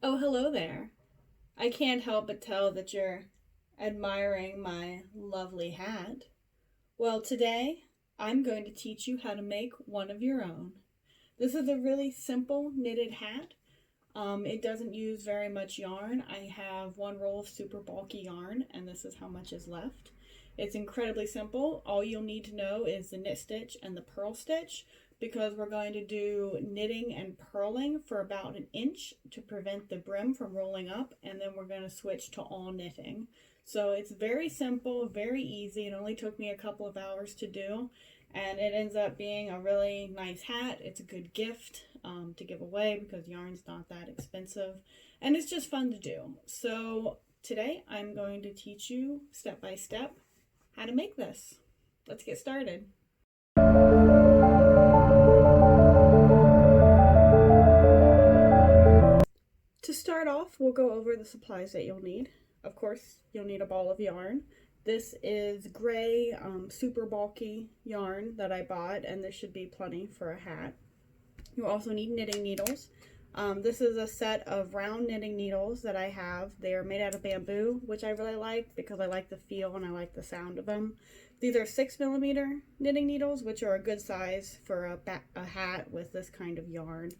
Oh, hello there. I can't help but tell that you're admiring my lovely hat. Well, today I'm going to teach you how to make one of your own. This is a really simple knitted hat. It doesn't use very much yarn. I have one roll of super bulky yarn, and this is how much is left. It's incredibly simple. All you'll need to know is the knit stitch and the purl stitch, because we're going to do knitting and purling for about an inch to prevent the brim from rolling up, and then we're going to switch to all knitting. So it's very simple, very easy. It only took me a couple of hours to do, and it ends up being a really nice hat. It's a good gift to give away because yarn's not that expensive, and it's just fun to do. So today I'm going to teach you step by step how to make this. Let's get started. To start off, we'll go over the supplies that you'll need. Of course, you'll need a ball of yarn. This is gray, super bulky yarn that I bought, and this should be plenty for a hat. You'll also need knitting needles. This is a set of round knitting needles that I have. They are made out of bamboo, which I really like because I like the feel and I like the sound of them. These are 6mm knitting needles, which are a good size for a hat with this kind of yarn.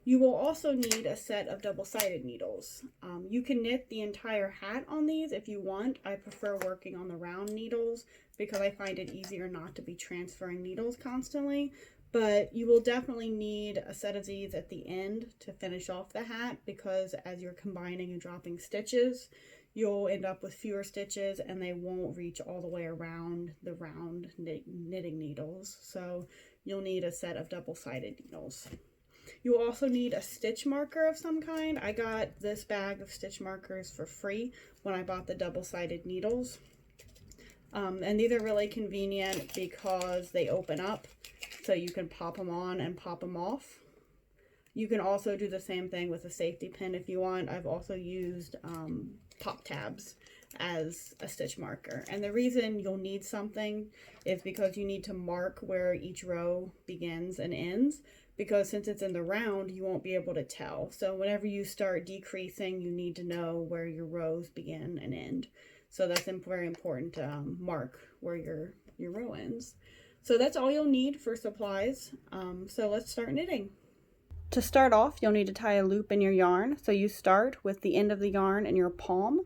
You will also need a set of double-sided needles. You can knit the entire hat on these if you want. I prefer working on the round needles because I find it easier not to be transferring needles constantly. But you will definitely need a set of these at the end to finish off the hat, because as you're combining and dropping stitches, you'll end up with fewer stitches and they won't reach all the way around the round knitting needles. So you'll need a set of double-sided needles. You will also need a stitch marker of some kind. I got this bag of stitch markers for free when I bought the double-sided needles. And these are really convenient because they open up, so you can pop them on and pop them off. You can also do the same thing with a safety pin if you want. I've also used pop tabs as a stitch marker. And the reason you'll need something is because you need to mark where each row begins and ends, because since it's in the round, you won't be able to tell. So whenever you start decreasing, you need to know where your rows begin and end. So that's very important to mark where your row ends. So that's all you'll need for supplies. So let's start knitting. To start off, you'll need to tie a loop in your yarn. So you start with the end of the yarn in your palm.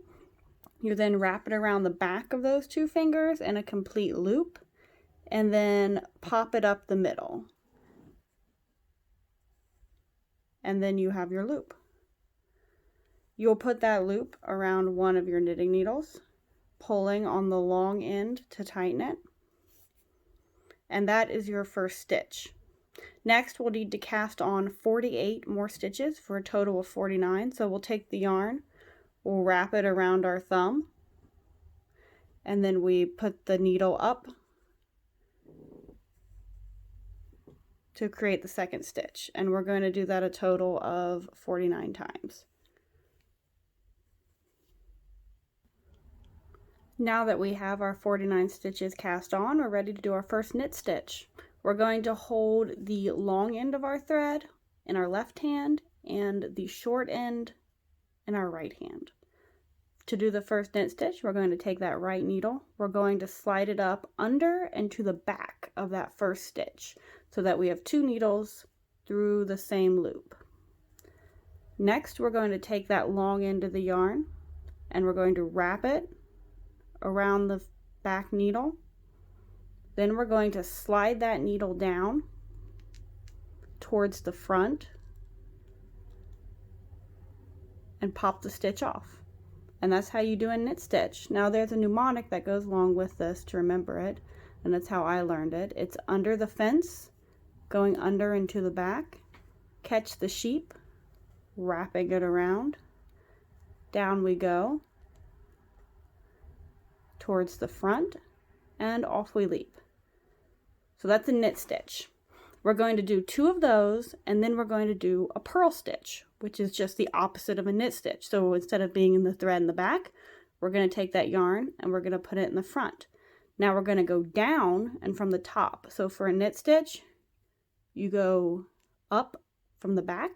You then wrap it around the back of those two fingers in a complete loop, and then pop it up the middle. And then you have your loop. You'll put that loop around one of your knitting needles, pulling on the long end to tighten it. And that is your first stitch. Next, we'll need to cast on 48 more stitches for a total of 49. So we'll take the yarn, we'll wrap it around our thumb, and then we put the needle up to create the second stitch. And we're going to do that a total of 49 times. Now that we have our 49 stitches cast on, we're ready to do our first knit stitch. We're going to hold the long end of our thread in our left hand and the short end in our right hand. To do the first knit stitch, we're going to take that right needle. We're going to slide it up under and to the back of that first stitch so that we have two needles through the same loop. Next, we're going to take that long end of the yarn and we're going to wrap it around the back needle. Then we're going to slide that needle down towards the front and pop the stitch off. And that's how you do a knit stitch. Now there's a mnemonic that goes along with this to remember it, and that's how I learned it. It's under the fence, going under into the back, catch the sheep, wrapping it around, down we go, towards the front, and off we leap. So that's a knit stitch. We're going to do 2 of those, and then we're going to do a purl stitch, which is just the opposite of a knit stitch. So instead of being in the thread in the back, we're going to take that yarn and we're going to put it in the front. Now we're going to go down and from the top. So for a knit stitch, you go up from the back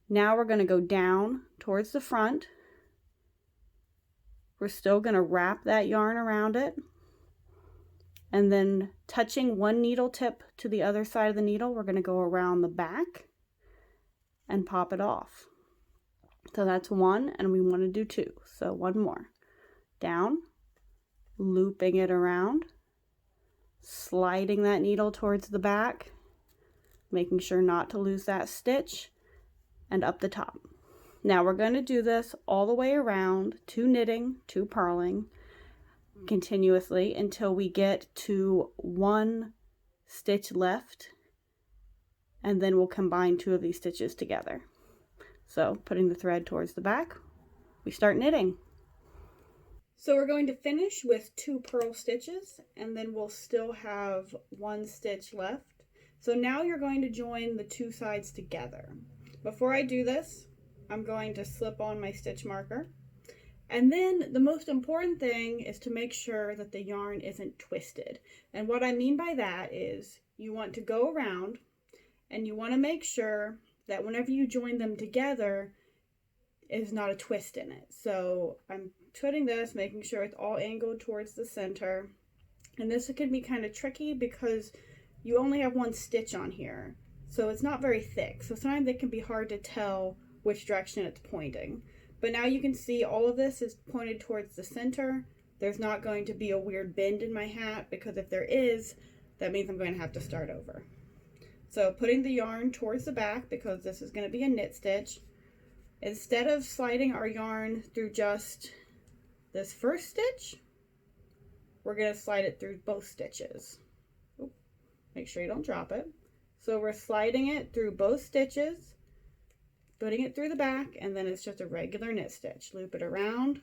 Now we're going to go down towards the front. We're still going to wrap that yarn around it. And then touching one needle tip to the other side of the needle, we're going to go around the back and pop it off. So that's one, and we want to do two. So one more. Down, looping it around, sliding that needle towards the back, making sure not to lose that stitch, and up the top. Now we're going to do this all the way around, two knitting, two purling, continuously until we get to one stitch left, and then we'll combine two of these stitches together. So putting the thread towards the back, we start knitting. So we're going to finish with 2 purl stitches, and then we'll still have 1 stitch left. So now you're going to join the 2 sides together. Before I do this, I'm going to slip on my stitch marker. And then the most important thing is to make sure that the yarn isn't twisted. And what I mean by that is you want to go around and you want to make sure that whenever you join them together, is not a twist in it. So I'm putting this, making sure it's all angled towards the center. And this can be kind of tricky because you only have 1 stitch on here. So it's not very thick. So sometimes it can be hard to tell which direction it's pointing. But now you can see all of this is pointed towards the center. There's not going to be a weird bend in my hat, because if there is, that means I'm going to have to start over. So putting the yarn towards the back, because this is going to be a knit stitch, instead of sliding our yarn through just this first stitch, we're going to slide it through both stitches. Oop, make sure you don't drop it. So we're sliding it through both stitches, putting it through the back, and then it's just a regular knit stitch. Loop it around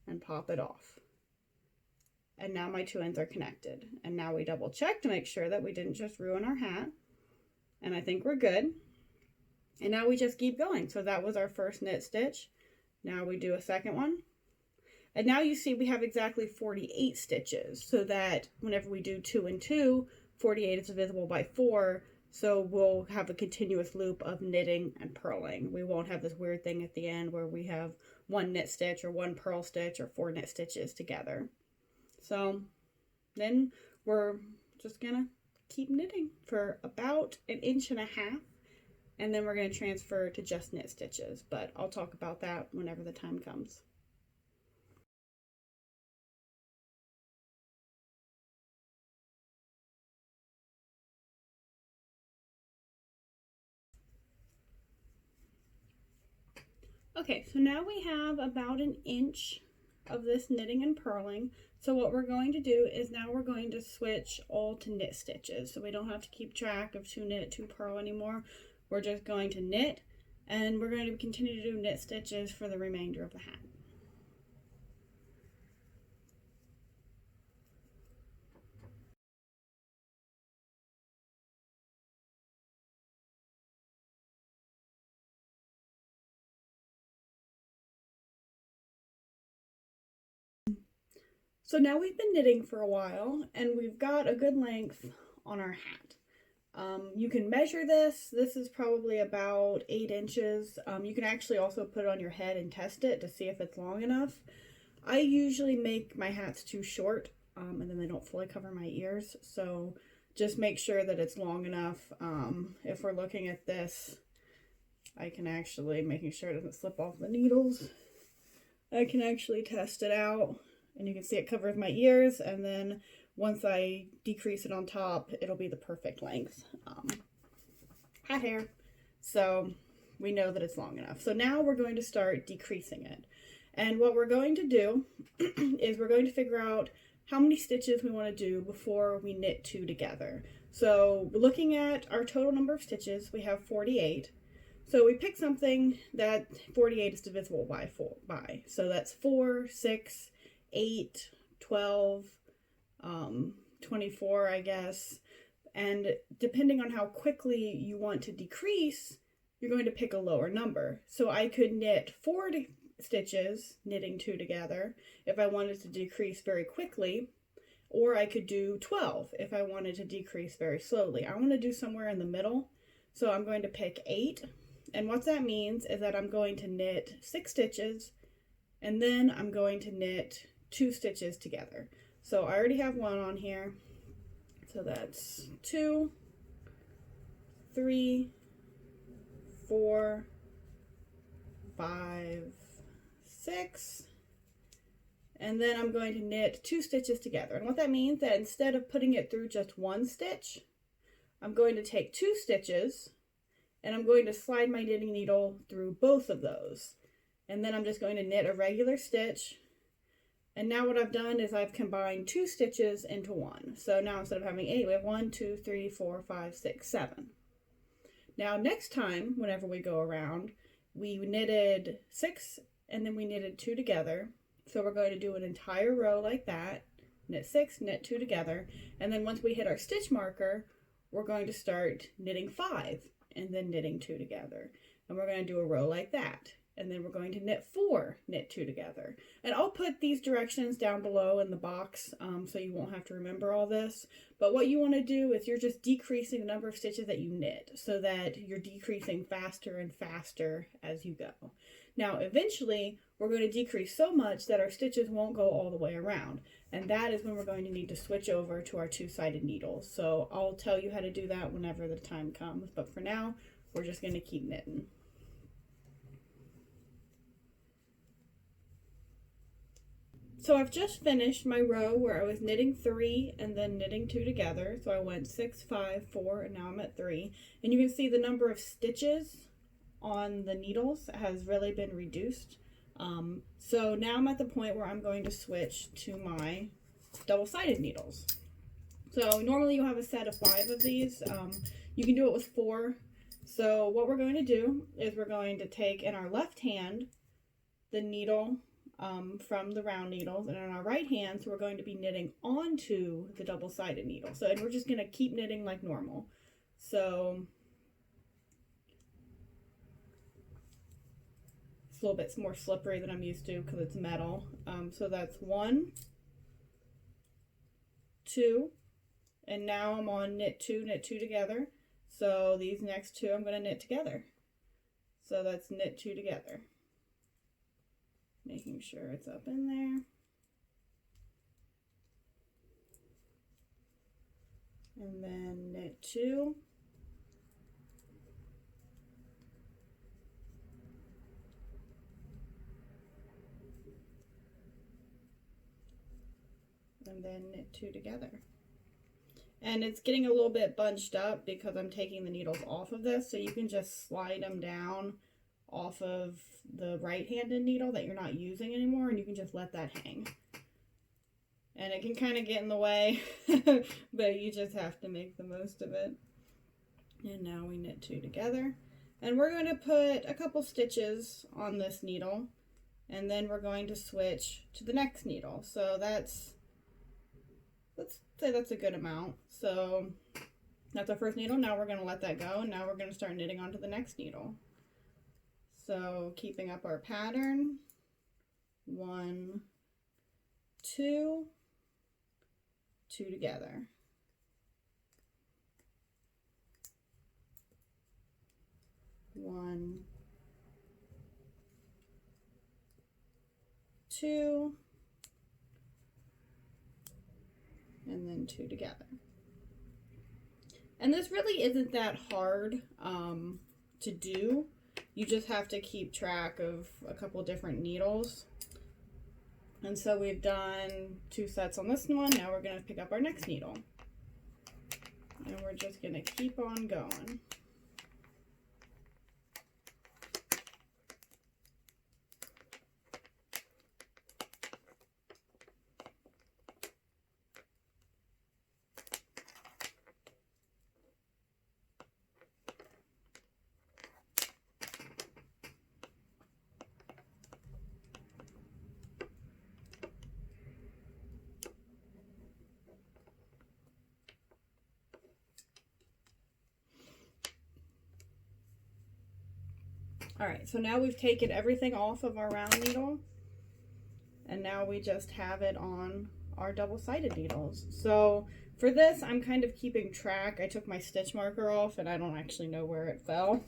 and pop it off. And now my 2 ends are connected. And now we double check to make sure that we didn't just ruin our hat. And I think we're good. And now we just keep going. So that was our first knit stitch. Now we do a second one. And now you see we have exactly 48 stitches, so that whenever we do 2 and 2, 48 is divisible by 4. So we'll have a continuous loop of knitting and purling. We won't have this weird thing at the end where we have 1 knit stitch or 1 purl stitch or 4 knit stitches together. So then we're just gonna keep knitting for about 1.5 inches, and then we're gonna transfer to just knit stitches, but I'll talk about that whenever the time comes. Okay, so now we have about 1 inch of this knitting and purling. So what we're going to do is now we're going to switch all to knit stitches. So we don't have to keep track of 2 knit, 2 purl anymore. We're just going to knit, and we're going to continue to do knit stitches for the remainder of the hat. So now we've been knitting for a while, and we've got a good length on our hat. You can measure this. This is probably about 8 inches. You can actually also put it on your head and test it to see if it's long enough. I usually make my hats too short, and then they don't fully cover my ears. So just make sure that it's long enough. If we're looking at this, I can actually, making sure it doesn't slip off the needles, I can actually test it out. And you can see it covers my ears, and then once I decrease it on top, it'll be the perfect length hat hair. So we know that it's long enough. So now we're going to start decreasing it. And what we're going to do is we're going to figure out how many stitches we want to do before we knit 2 together. So looking at our total number of stitches, we have 48. So we pick something that 48 is divisible by 4 by. So that's 4, 6, 8, 12, 24, I guess. And depending on how quickly you want to decrease, you're going to pick a lower number. So I could knit 4 stitches, knitting 2 together, if I wanted to decrease very quickly, or I could do 12 if I wanted to decrease very slowly. I want to do somewhere in the middle. So I'm going to pick 8. And what that means is that I'm going to knit 6 stitches and then I'm going to knit 2 stitches together. So I already have 1 on here. So that's 2, 3, 4, 5, 6. And then I'm going to knit 2 stitches together. And what that means is that instead of putting it through just 1 stitch, I'm going to take 2 stitches and I'm going to slide my knitting needle through both of those. And then I'm just going to knit a regular stitch. And now what I've done is I've combined 2 stitches into 1. So now instead of having 8, we have 1, 2, 3, 4, 5, 6, 7. Now next time, whenever we go around, we knitted 6 and then we knitted 2 together. So we're going to do an entire row like that, knit 6, knit 2 together, and then once we hit our stitch marker, we're going to start knitting 5 and then knitting 2 together. And we're going to do a row like that. And then we're going to knit 4, knit 2 together. And I'll put these directions down below in the box so you won't have to remember all this. But what you want to do is you're just decreasing the number of stitches that you knit so that you're decreasing faster and faster as you go. Now eventually we're going to decrease so much that our stitches won't go all the way around. And that is when we're going to need to switch over to our 2-sided needles. So I'll tell you how to do that whenever the time comes. But for now, we're just going to keep knitting. So I've just finished my row where I was knitting 3 and then knitting 2 together. So I went 6, 5, 4, and now I'm at 3. And you can see the number of stitches on the needles has really been reduced. So now I'm at the point where I'm going to switch to my double-sided needles. So normally you have a set of 5 of these. You can do it with 4. So what we're going to do is we're going to take in our left hand the needle from the round needles, and in our right hand, so we're going to be knitting onto the double-sided needle. So, and we're just going to keep knitting like normal. So it's a little bit more slippery than I'm used to because it's metal. So that's 1, 2, and now I'm on knit 2 together. So these next 2 I'm going to knit together. So that's knit 2 together. Making sure it's up in there. And then knit 2. And then knit 2 together. And it's getting a little bit bunched up because I'm taking the needles off of this, so you can just slide them down off of the right-handed needle that you're not using anymore, and you can just let that hang. And it can kind of get in the way, but you just have to make the most of it. And now we knit 2 together. And we're going to put a couple stitches on this needle, and then we're going to switch to the next needle. So let's say that's a good amount. So that's our first needle. Now we're going to let that go, and now we're going to start knitting onto the next needle. So keeping up our pattern, 1, 2, 2 together. 1, 2, and then 2 together. And this really isn't that hard to do. You just have to keep track of a couple different needles. And so we've done 2 sets on this one. Now we're going to pick up our next needle. And we're just going to keep on going. All right, so now we've taken everything off of our round needle, and now we just have it on our double-sided needles. So for this, I'm kind of keeping track. I took my stitch marker off and I don't actually know where it fell.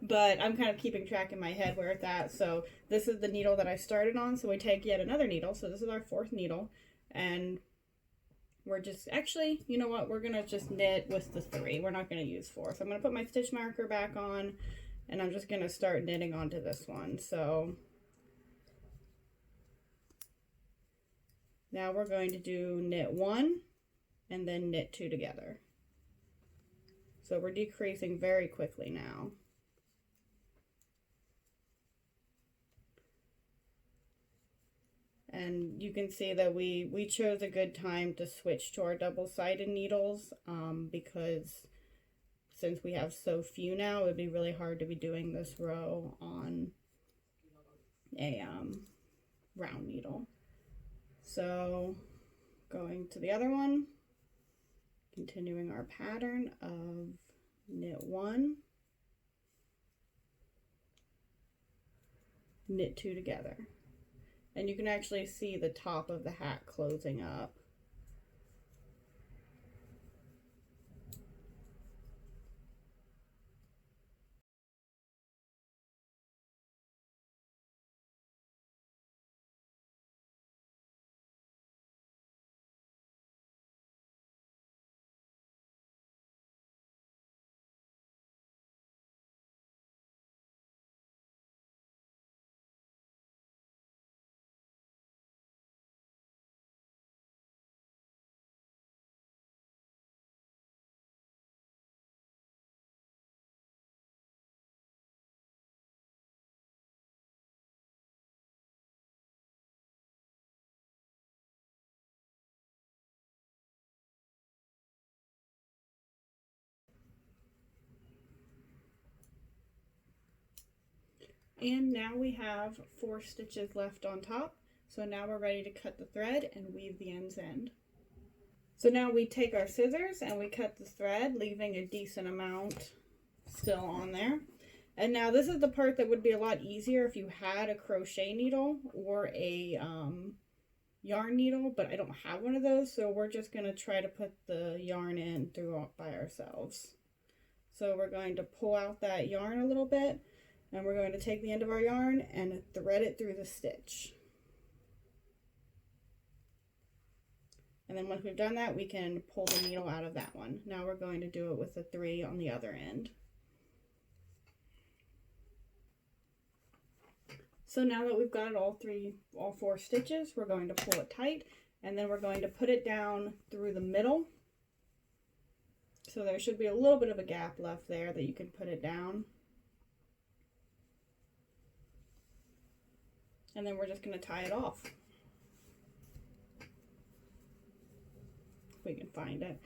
But I'm kind of keeping track in my head where it's at. So this is the needle that I started on. So we take yet another needle. So this is our 4th needle. And we're just, actually, you know what? We're going to just knit with the 3. We're not going to use 4. So I'm going to put my stitch marker back on and I'm just going to start knitting onto this one. So now we're going to do knit 1 and then knit 2 together. So we're decreasing very quickly now. And you can see that we chose a good time to switch to our double-sided needles because since we have so few now, it would be really hard to be doing this row on a round needle. So going to the other one, continuing our pattern of knit 1, knit 2 together. And you can actually see the top of the hat closing up. And now we have 4 stitches left on top. So now we're ready to cut the thread and weave the ends in. So now we take our scissors and we cut the thread, leaving a decent amount still on there. And now this is the part that would be a lot easier if you had a crochet needle or a yarn needle, but I don't have one of those, so we're just going to try to put the yarn in through by ourselves. So we're going to pull out that yarn a little bit, and we're going to take the end of our yarn and thread it through the stitch. And then once we've done that, we can pull the needle out of that one. Now we're going to do it with the 3 on the other end. So now that we've got it all 4 stitches, we're going to pull it tight, and then we're going to put it down through the middle. So there should be a little bit of a gap left there that you can put it down. And then we're just going to tie it off. If we can find it.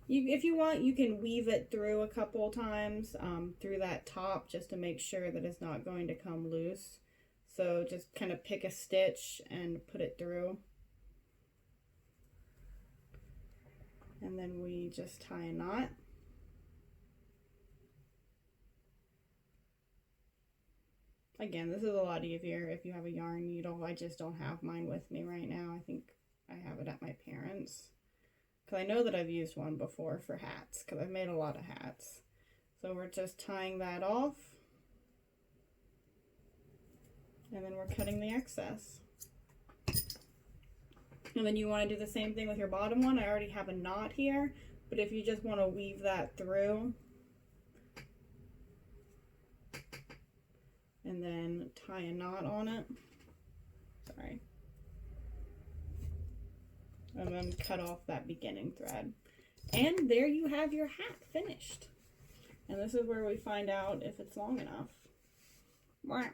If you want, you can weave it through a couple times through that top just to make sure that it's not going to come loose. So just kind of pick a stitch and put it through. And then we just tie a knot. Again, this is a lot easier if you have a yarn needle. I just don't have mine with me right now. I think I have it at my parents'. Because I know that I've used one before for hats, because I've made a lot of hats. So we're just tying that off. And then we're cutting the excess. And then you want to do the same thing with your bottom one. I already have a knot here, but if you just want to weave that through and then tie a knot on it, sorry, and then cut off that beginning thread. And there you have your hat finished. And this is where we find out if it's long enough. Wow.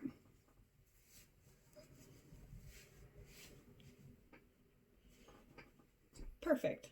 Perfect.